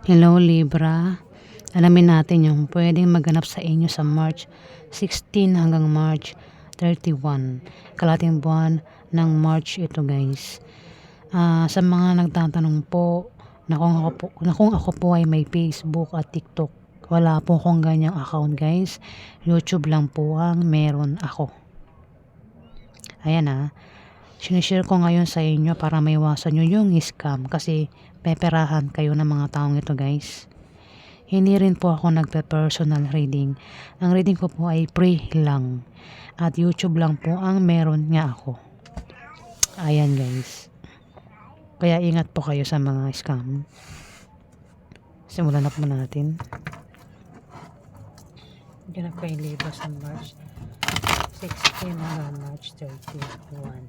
Hello Libra, alamin natin yung pwedeng maganap sa inyo sa March 16 hanggang March 31. Kalating buwan ng March ito guys. Sa mga nagtatanong po na kung ako po ay may Facebook at TikTok, wala po akong ganyang account guys. YouTube lang po ang meron ako. Ayan sinishare ko ngayon sa inyo para maiwasan nyo yung scam kasi peperahan kayo ng mga taong ito guys. Hindi rin po ako nagpe-personal reading. Ang reading ko po ay free lang. At YouTube lang po ang meron nga ako. Ayan guys. Kaya ingat po kayo sa mga scam. Simulan na po natin. Ganap kay Libra sa March 16 hanggang March 31.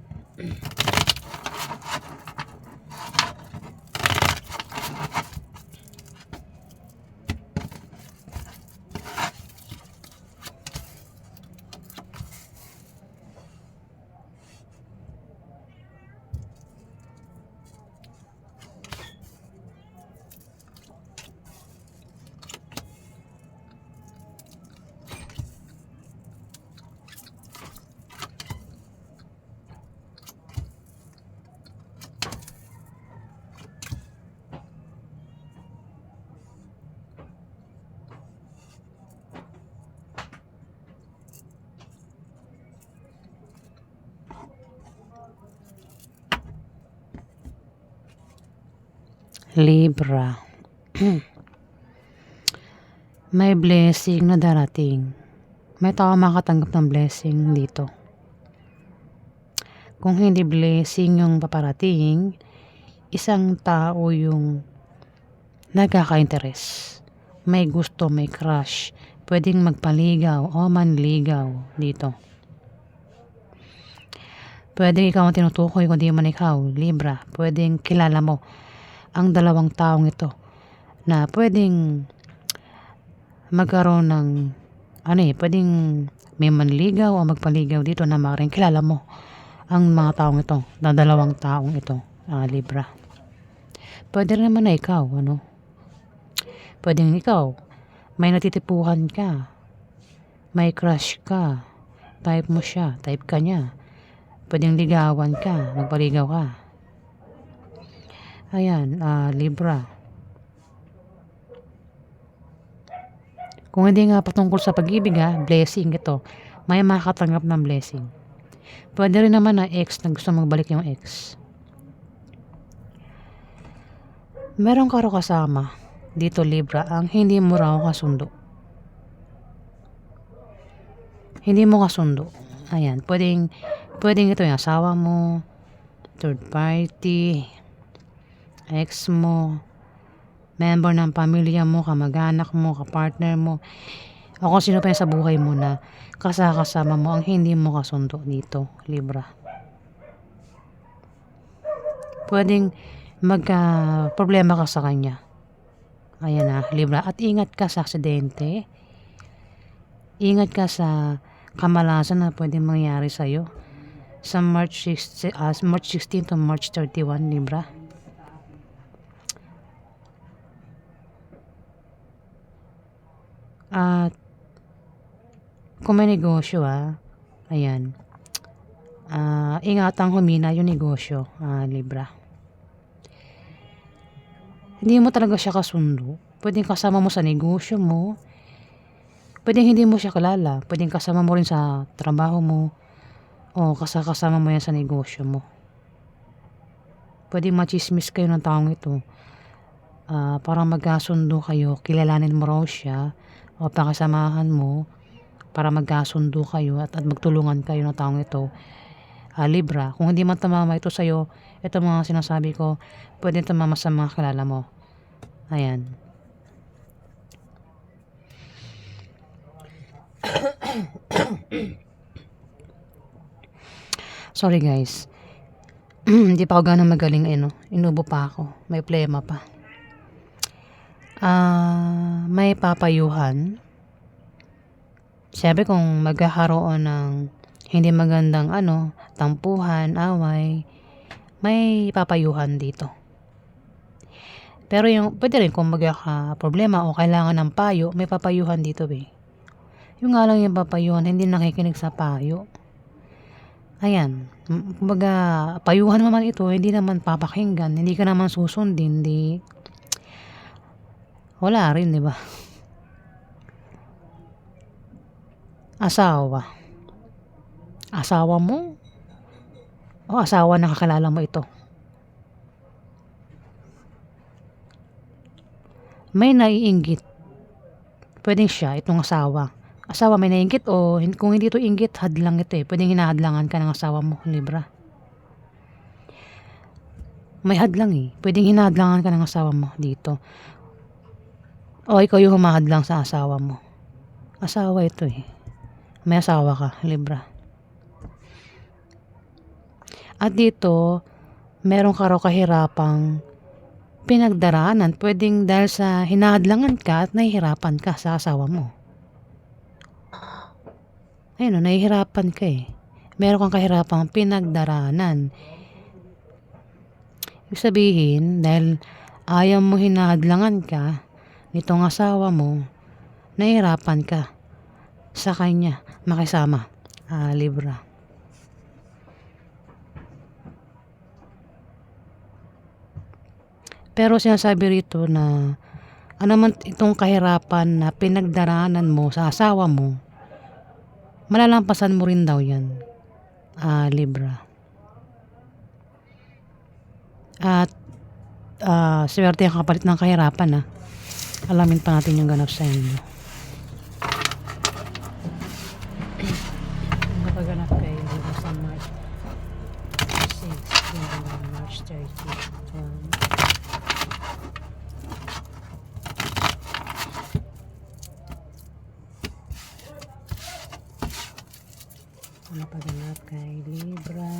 Libra. May blessing na darating. May tao makatanggap ng blessing dito. Kung hindi blessing yung paparating, isang tao yung nagkaka-interest. May gusto, may crush. Pwedeng magpaligaw o manligaw dito. Pwedeng ikaw ang tinutukoy kundi man ikaw, Libra. Pwedeng kilala mo ang dalawang taong ito na pwedeng magkaroon ng pwedeng may manligaw o magpaligaw dito na maaaring kilala mo ang mga taong ito, na dalawang taong ito, Libra. Pwede naman na ikaw, pwedeng ikaw may natitipuhan ka, may crush ka, type mo siya, type ka niya, pwedeng ligawan ka, magpaligaw ka. Ayan, Libra. Kung hindi nga patungkol sa pag-ibig blessing ito. May makakatanggap ng blessing. Pwede rin naman na ex na gusto magbalik yung ex. Meron ka raw kasama dito Libra ang hindi mo raw kasundo. Hindi mo kasundo. Ayan, pwedeng ito yung asawa mo, third party, ex mo, member ng pamilya mo, kamag-anak mo, kapartner mo, o kung sino pa yung sa buhay mo na kasama mo ang hindi mo kasundo dito, Libra. Pwedeng magka-problema ka sa kanya. Ayan Libra. At ingat ka sa aksidente. Ingat ka sa kamalasan na pwedeng mangyari sa'yo sa March 16 to March 31, Libra. At kung may negosyo ayan, ingatang humina yung negosyo, Libra. Hindi mo talaga siya kasundo. Pwedeng kasama mo sa negosyo mo, pwedeng hindi mo siya kilala, pwedeng kasama mo rin sa trabaho mo, o kasama mo yan sa negosyo mo. Pwedeng machismis kayo ng taong ito, para magkasundo kayo, kilalanin mo raw siya, o pakasamahan mo para magkasundo kayo at magtulungan kayo ng taong ito, Libra. Kung hindi man tumama ito sa'yo, ito mga sinasabi ko, pwede tumama sa mga kilala mo. Ayan. Sorry guys. Hindi pa ako ganang magaling inubo pa ako. May plema pa. May papayuhan. Siyempre kung magkakaroon ng hindi magandang tampuhan, away, may papayuhan dito. Pero yung pwede rin kung problema o kailangan ng payo, may papayuhan dito eh. Yung nga lang yung papayuhan, hindi nakikinig sa payo. Ayan, kumbaga payuhan naman ito, hindi naman papakinggan, hindi ka naman susundin, hindi wala rin, di ba? Asawa. Asawa mo o asawa na kakilala mo ito? May naiinggit. Pwedeng siya, itong asawa. Asawa may naiinggit o kung hindi ito inggit, hadlang ito eh. Pwedeng hinahadlangan ka ng asawa mo, Libra. May hadlang eh. Pwedeng hinahadlangan ka ng asawa mo dito. O ikaw yung humahadlang sa asawa mo. Asawa ito eh. May asawa ka, Libra. At dito, meron ka raw kahirapang pinagdaraanan. Pwedeng dahil sa hinahadlangan ka at nahihirapan ka sa asawa mo. Ayun o, nahihirapan ka eh. Meron kang kahirapang pinagdaraanan. Ibig sabihin, dahil ayaw mo hinahadlangan ka nitong asawa mo, nahihirapan ka sa kanya makisama, Libra. Pero sinasabi rito na ano man itong kahirapan na pinagdaraanan mo sa asawa mo, malalampasan mo rin daw yan, Libra. At swerte ang kapalit ng kahirapan. Alamin pa natin yung ganap sa inyo. Nakaganap kay Libra sa March 6, March 30. Napaganap kay Libra.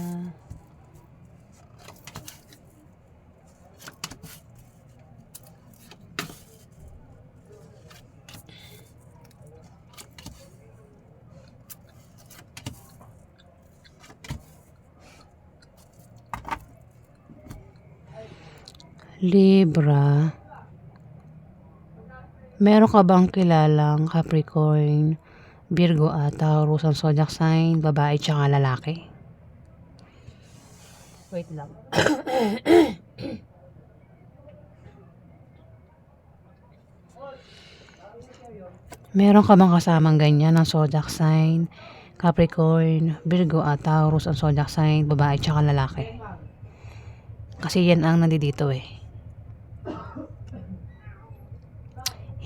Libra, meron ka bang kilalang Capricorn, Virgo at Taurus ang zodiac sign, babae tsaka lalaki? Wait lang. Meron ka bang kasamang ganyan ng zodiac sign, Capricorn, Virgo at Taurus ang zodiac sign, babae tsaka lalaki? Kasi yan ang nandito eh.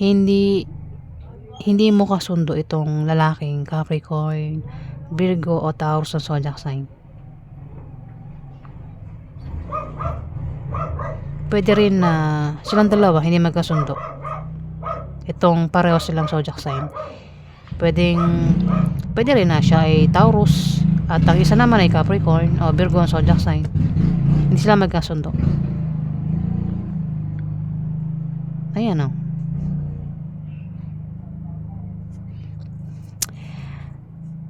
Hindi mo kasundo itong lalaking Capricorn, Virgo o Taurus sa zodiac sign. Pwede rin na silang dalawa hindi magkasundo. Itong pareho silang zodiac sign. Pwede rin na siya ay Taurus at ang isa naman ay Capricorn o Virgo ang zodiac sign. Hindi sila magkasundo. Ayan o.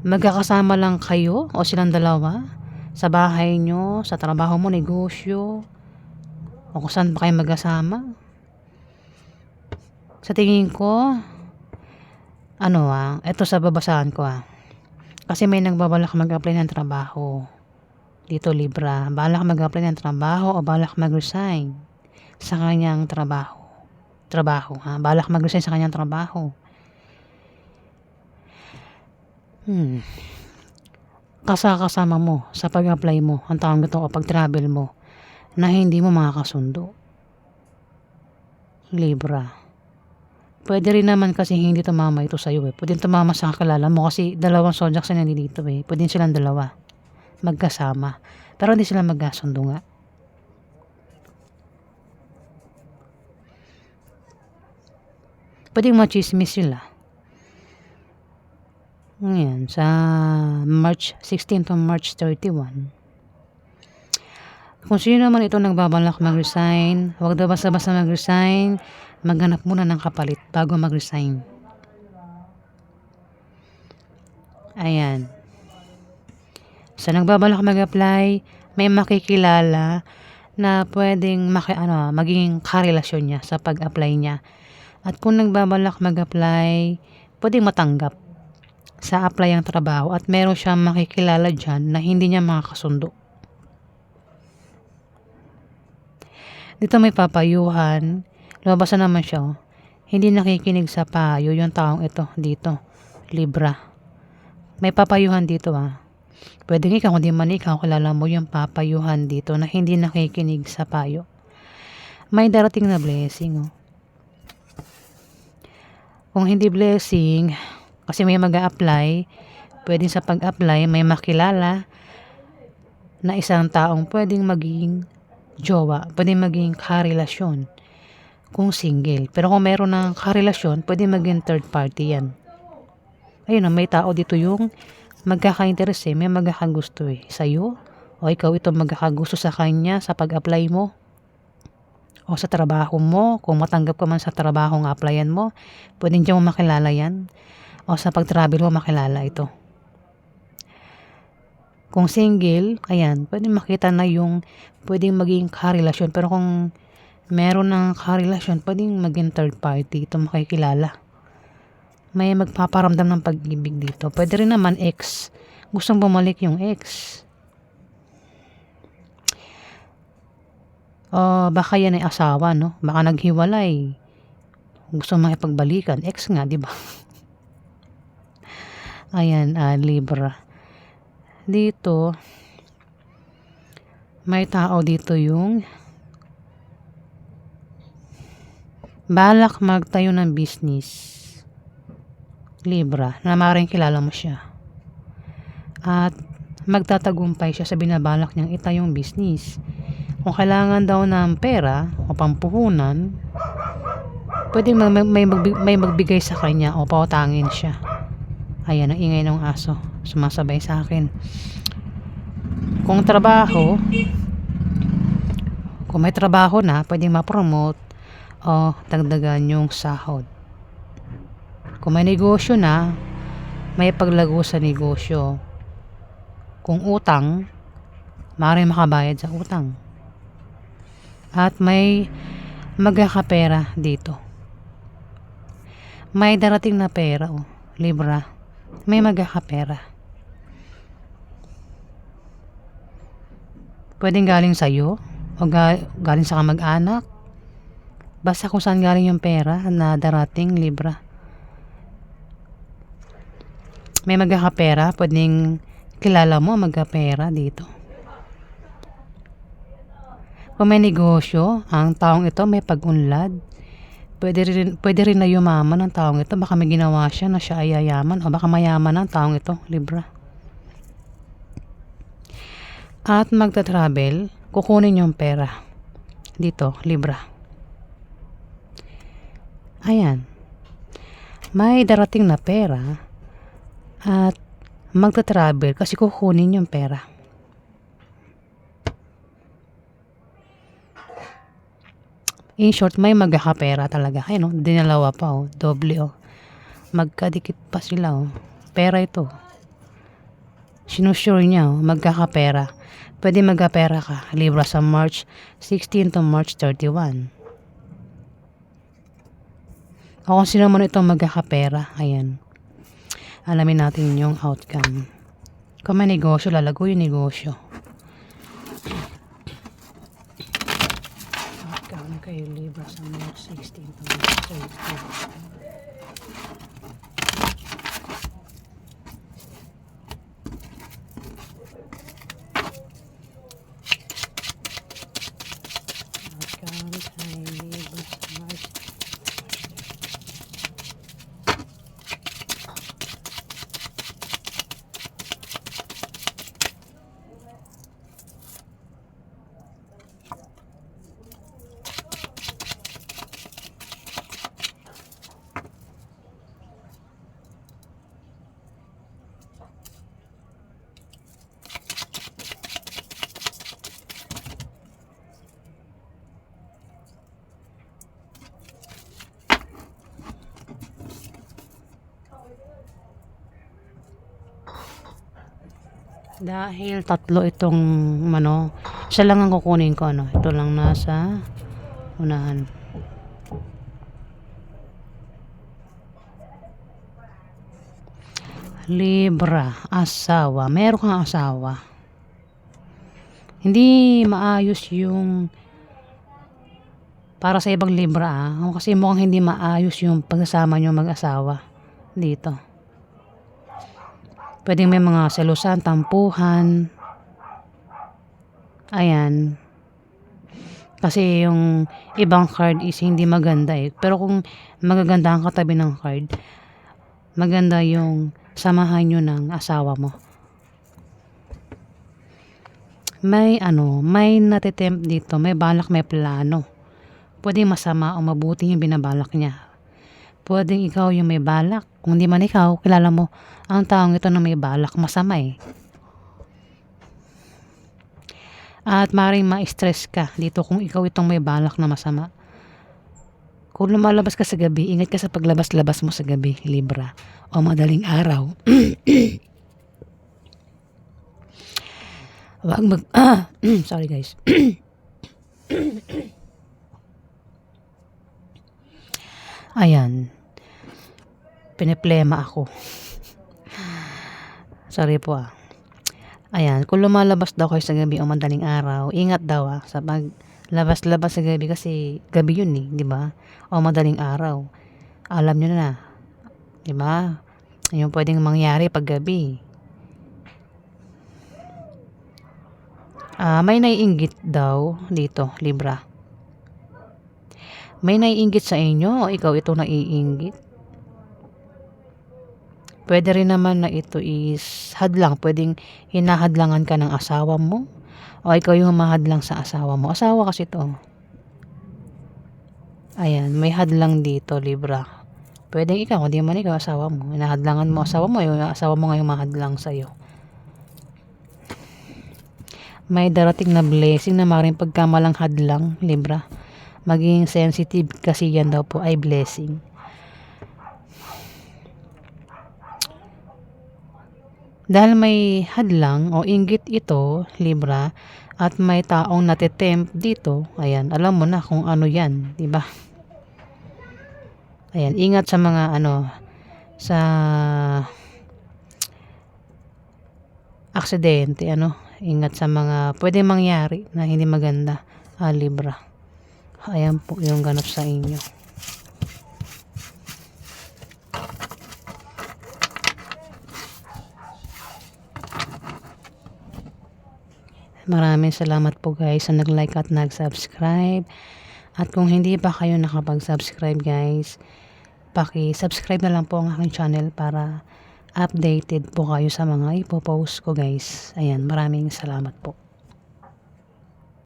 Magkakasama lang kayo o silang dalawa sa bahay nyo, sa trabaho mo, negosyo, o kung saan ba kayo magkasama. Sa tingin ko, eto sa babasahan ko kasi may nagbabalak mag-apply ng trabaho dito, Libra. Balak mag-apply ng trabaho o balak mag-resign sa kanyang trabaho. Balak mag-resign sa kanyang trabaho. Kasama mo sa pag-apply mo, ang tawag nito o pag-travel mo, na hindi mo makakasundo, Libra. Pwede rin naman kasi hindi tumama ito sa'yo eh. Pwede tumama sa kakilala mo kasi dalawang zodiac sign nandito eh. Pwede silang dalawa magkasama, pero hindi sila magkasundo nga. Pwedeng machismis sila. Ngayon, sa March 16 to March 31. Kung sino naman ito nagbabalak mag-resign, huwag daw basta-basta mag-resign, maghanap muna ng kapalit bago mag-resign. Ayan. Sa nagbabalak mag-apply, may makikilala na pwedeng maging karelasyon niya sa pag-apply niya. At kung nagbabalak mag-apply, pwedeng matanggap sa apply ang trabaho at meron siyang makikilala dyan na hindi niya makakasundo. Dito may papayuhan. Lumabas na naman siya. Hindi nakikinig sa payo yung taong ito dito. Libra. May papayuhan dito Pwedeng ikaw, kung di man ikaw, kilala mo yung papayuhan dito na hindi nakikinig sa payo. May darating na blessing. Kung hindi blessing, kasi may mag-a-apply, pwedeng sa pag-apply may makilala na isang taong pwedeng maging jowa, pwedeng maging karelasyon kung single. Pero kung meron ng karelasyon, pwedeng maging third party yan. Ayun may tao dito yung magkaka-interest may magkakagusto sa'yo, o ikaw ito magkakagusto sa kanya sa pag-apply mo o sa trabaho mo. Kung matanggap ka man sa trabaho ng applyan mo, pwedeng dyan mo makilala yan, o sa pag-travel mo makilala ito. Kung single, ayan, pwedeng makita na yung pwedeng maging karelasyon. Pero kung meron ng karelasyon, pwedeng maging third party ito makikilala. May magpaparamdam ng pag-ibig dito. Pwede rin naman ex. Gustong bumalik yung ex. Baka yan ay asawa, no? Baka naghiwalay. Gusto makipagbalikan. Ex nga, di ba? Ayan, Libra. Dito, may tao dito yung balak magtayo ng business. Libra, na maaaring kilala mo siya. At magtatagumpay siya sa binabalak niyang itayong business. Kung kailangan daw ng pera o pampuhunan, pwedeng may magbigay sa kanya o pautangin siya. Ayan, ang ingay ng aso. Sumasabay sa akin. Kung trabaho, kung may trabaho na, pwedeng ma-promote o dagdagan yung sahod. Kung may negosyo na, may paglago sa negosyo. Kung utang, maaaring makabayad sa utang. At may magkakapera dito. May darating na pera, Libra. May magkakapera. Pwedeng galing sa'yo o galing sa kamag-anak. Basta kung saan galing yung pera na darating, Libra. May magkakapera, pwedeng kilala mo magkapera dito. Kung may negosyo, ang taong ito may pag-unlad. Pwede rin na yumaman ang taong ito. Baka may ginawa siya na siya ay yayaman, o baka mayaman ang taong ito, Libra. At magta-travel, kukunin yung pera dito, Libra. Ayan. May darating na pera at magta-travel kasi kukunin yung pera. In short, may magkakapera talaga. Ayun, dinalawa pa, doble, magkadikit pa sila, pera ito. Sinusure niya, magkakapera. Pwede magkapera ka, Libra, sa March 16 to March 31. O kung sino man itong magkakapera, ayan. Alamin natin yung outcome. Kung may negosyo, lalago yung negosyo. Outcome kay Libra sa March 16 to March 31. Dahil tatlo itong Siya lang ang kukunin ko, ano. Ito lang nasa unahan. Libra, asawa. Meron kang asawa. Hindi maayos yung para sa ibang Libra, kasi mukhang hindi maayos yung pagsasama nyo mag-asawa dito. Pwedeng may mga selusan, tampuhan. Ayan. Kasi yung ibang card is hindi maganda eh. Pero kung magaganda ang katabi ng card, maganda yung samahan nyo ng asawa mo. May natitempt dito, may balak, may plano. Pwedeng masama o mabuti yung binabalak niya. Pwedeng ikaw yung may balak. Kung di man ikaw, kilala mo ang taong ito na may balak, masama eh. At maaaring ma-stress ka dito kung ikaw itong may balak na masama. Kung lumalabas ka sa gabi, ingat ka sa paglabas-labas mo sa gabi, Libra, o madaling araw. Wag sorry guys. Ayan. Piniplema ako. Sorry po ah. Ayan, kung lumalabas daw kayo sa gabi o madaling araw, ingat daw sa paglabas-labas sa gabi kasi gabi yun eh, di ba? O madaling araw. Alam nyo na, di ba? Yung pwedeng mangyari pag gabi. May naiinggit daw dito, Libra. May naiinggit sa inyo o ikaw ito naiinggit? Pwede rin naman na ito is hadlang. Pwedeng hinahadlangan ka ng asawa mo o ikaw yung humahadlang sa asawa mo. Asawa kasi ito. Ayan, may hadlang dito, Libra. Pwedeng ikaw, hindi man ikaw asawa mo. Hinahadlangan mo asawa mo, yung asawa mo nga yung mahadlang sa'yo. May darating na blessing na maaaring pagkamalang hadlang, Libra. Maging sensitive kasi yan daw po ay blessing. Dahil may hadlang o inggit ito, Libra, at may taong natitempt dito, ayan, alam mo na kung ano yan, di ba? Ayan, ingat sa mga sa aksidente, ingat sa mga pwedeng mangyari na hindi maganda, Libra. Ayan po yung ganap sa inyo. Maraming salamat po guys sa nag-like at nag-subscribe. At kung hindi pa kayo nakapag-subscribe guys, paki-subscribe na lang po ang aking channel para updated po kayo sa mga ipopost ko guys. Ayan, maraming salamat po.